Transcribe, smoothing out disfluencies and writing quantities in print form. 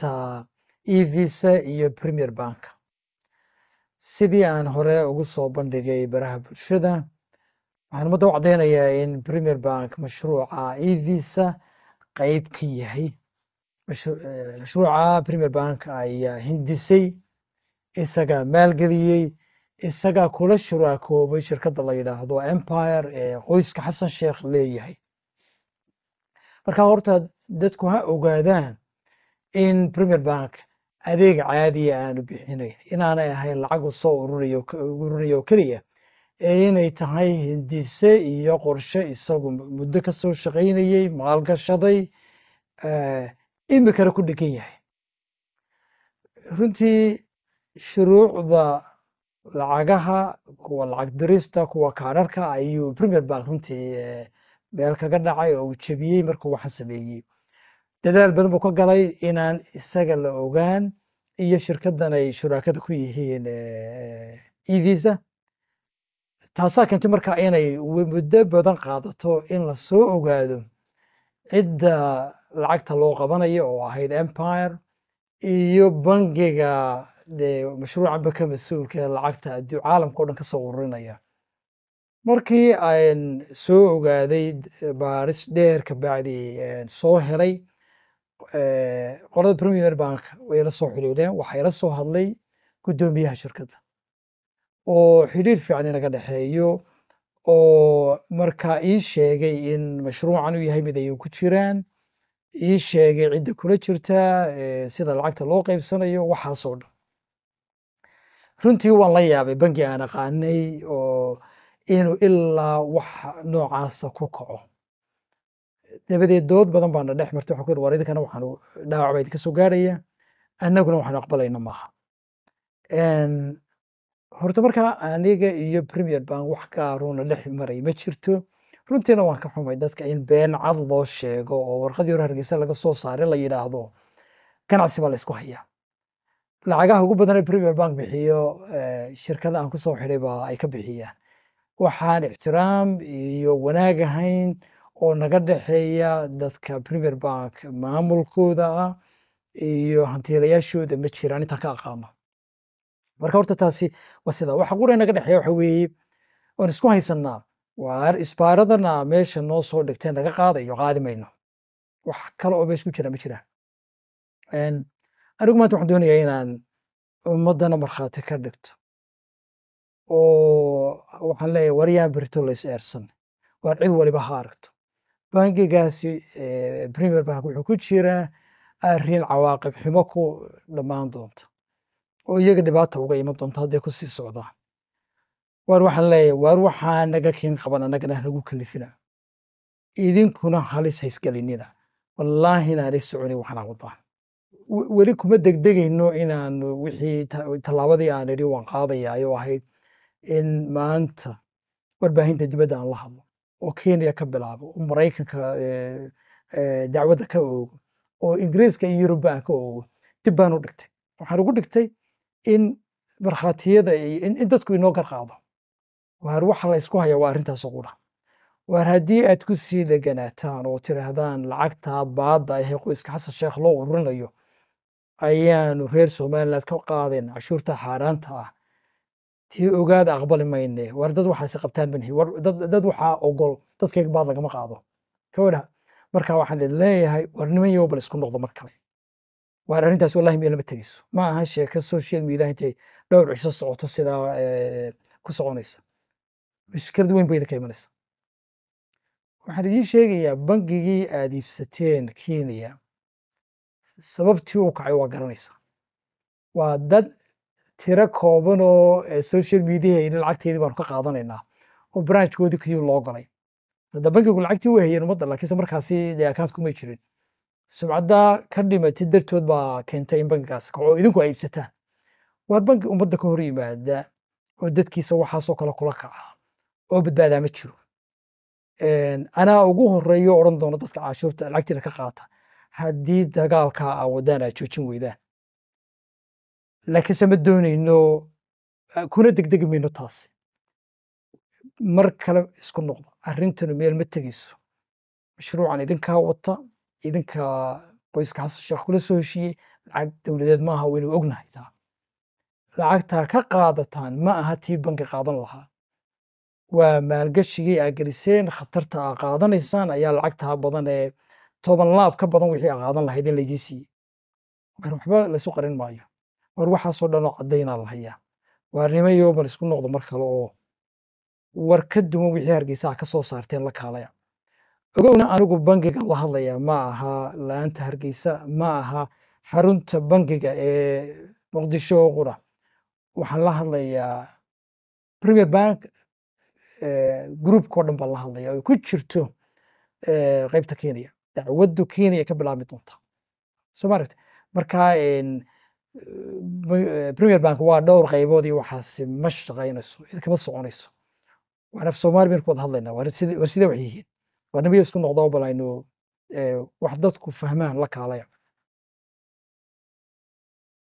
arrinta e-visa iyo Premier Bank. Sidii aan hore ugu soo bandhigay baraha bulshada, waxaan ummadda u caddeynayaa in Premier Bank mashruuca e-visa qayb ka yahay. Mashruuca Premier Bank ayaa hindisay, isagaa maalgeliyey, isagaa kula shuraakoobay shirkadda la yidhaahdo Empire ee qoyska Xasan Sheekh leeyahay. Marka horta dadku ha ogaadaan in Premier Bank adeeg caadiya aanu bixinayn, inaanay ahayn lacag u soo ururinayo keliya, ee inay tahay hindise iyo qorshe isagu muddo ka soo shaqaynayey, maalgashaday, imikana ku dhegan yahay. Runtii shuruucda lacagaha, kuwa lacag dirista, kuwa kaadharka ayuu Premier Bank runtii meel kaga dhacay oo uu jebiyey markuu waxaan sameeyey. Dadaal badan buu ka galay inaan isaga la ogaan iyo shirkaddan ay shuraakada ku yihiin e-visa. Taasaa keentay marka inay muddo badan qaadato in la soo ogaado cidda lacagta loo qabanayo oo ahayd Empire iyo bangiga mashruucanba ka mas-uulka ee lacagta caalamka oo dhan ka soo ururinaya. Markii aan soo ogaaday baaris dheer kabacdi soo helay, qolada Premier Bank way la soo xiriireen, waxaa ila soo hadlay guddoomiyaha shirkadda oo xiriir fiican inaga dhexeeyo, oo markaa ii sheegay in mashruucan uu yahay mid ay ku jiraan, ii sheegay cidda kula jirta, sida lacagta loo qaybsanayo, waxaasoo dhan. Runtii waan la yaabay bangi aan aqaanay oo inuu ilaa wax noocaasa ku kaco. Dabadeed dood badan baana dhex martay, waxaan ku yidhi war idinkana waxaan dhaawac baa idinka soo gaaraya, annaguna waxaan aqbalayna maaha. Horta markaa aniga iyo Premier Bank wax gaaruuna dhex maray ma jirto. Runtiina waan ka xumay dadka in been cad loo sheego oo warqadii hore Hargeysa laga soo saaray la yidhaahdo ganacsi baa la isku hayaa. Lacagaha ugu badan ee Premier Bank bixiyo shirkada aan ku soo xidhay baa ay ka bixiyaan. Waxaan ixtiraam iyo wanaag ahayn oo naga dhexeeya dadka Premier Bank maamulkooda ah iyo hantiilayaashooda ma jiraan intaan ka aqaano. Marka horta taasi waa sida waxa qura naga dhexeeya waxa weeye oon isku haysanaa waar isbaaradana meesha noo soo dhigteen naga qaadayo qaadi mayno. Wax kale oo meesha ku jira ma jiraan. Anigu maanta waxaan doonayaa inaan ummadana markhaati ka dhigto oo waxaan leeyahay waryaan berito la is eersan, waar cid waliba ha aragto. Bangigaasi Premier Bank wuxuu ku jiraa arrin cawaaqib xumo ku dhammaan doonta oo iyaga dhibaata uga iman doonta hadday ku sii socdaan. Waar waxaan leeyahay waar waxaa naga kiin qaban annagana nagu kalifina, idinkuna halis haysgelinina, wallaahi inaanay soconin waxaan wadaan. Weli kuma degdegayno inaan wixii tallaabadii aan idhi waan qaadayaa oo ahayd in maanta warbaahinta dibadda aan la hadlo oo Kenya ka bilaabo, oo Maraykanka dacwadda ka oogo, oo Ingiriiska iyo Yurubba aan ka oogo. Dib baan u dhigtay. Waxaan ugu dhigtay in markhaatiyada in dadku inoo garqaado. Waar waxa la isku hayaa waa arrintaas oo qura. Waar haddii aad ku sii deganaataan oo tiraahdaan lacagta baadda ah ee qoyska Xasan Sheekh loo ururinayo ayaanu reer Somaliland ka qaadeen cashuurta xaaraanta ah, tii ogaada aqbali mayne. Waar dad waxaasi qabtaan banhi, dad waxaa ogol dadkayga baad lagama qaado. Ka wadha markaa waxaan leeyahay war niman yow bal isku noqdo mar kale. Waar arrintaas wallahi meel ma tegayso. Ma aha sheeko social media intay dhowr cisho socoto sidaa ku soconaysa. Mushkilad weyn bay idinka imanaysa. Waxaan idiin sheegayaa bangigii aad iibsateen Kenya sababtii uu kacay waa garanaysa. Waa dad tiro kooban oo social media in lacagteedii baanu ka qaadanaynaa oo branchkoodii kii loo galay. Hadda bangigu lacagtii way hayeen ummadda laakiinse markaasi account kuma jirin. Sumcadda ka dhimatay dartood baa keentay in bangigaas kaco idinku ay iibsataan. Waar bangi ummadda ka hor yimaada oo dadkiisa waxaasoo kale kula kaca oo badbaadaa ma jiro. Anaa ugu horeeyo odhan doono dadka cashuurta lacagtiina ka qaata haddii dagaalka aan wadaan aad joojin weydaan. Laakiinse ma doonayno kuna degdegi mayno taasi. Mar kale isku noqdo arrintanu meel ma tegayso. Mashruucan idinkaa wata, idinka qoyska Xasan Sheekh kula soo heshiiyey, lacag dowladeed maaha waynu ognahay taa lacagtaa ka qaadataan ma aha tii banki qaadan lahaa waa maalgashigii aa geliseen khatarta aa qaadanaysaan ayaa lacagtaa badan ee 10 laab ka badan wixii aa qaadan lahayd in laydin siiyey war waxba laysu qarin maayo war waxaasoo dhan oo caddaynaa la hayaa waarnimayo bal isku noqdo mar kale oo war ka duwan wixii hargeysa ka soo saarteen la kaalaya ogowna anigu bangiga la hadlaya ma aha laanta hargeysa ma aha xarunta bangiga ee muqdisho oo qura waxaan la hadlayaa premier bank groupkao dhan baan la hadlaya oo ku jirto qaybta kenya dacwaddu kenya ka bilaabmi doonta soo maaragta marka premier bank waa dhowr qaybood iyo waxaasi ma shaqaynayso kama soconayso waan af soomaali baynu ku wada hadlaynaa war sidee wax yihiin waa nabiga isku noqdo bal aynu wax dadku fahmaan la kaalaya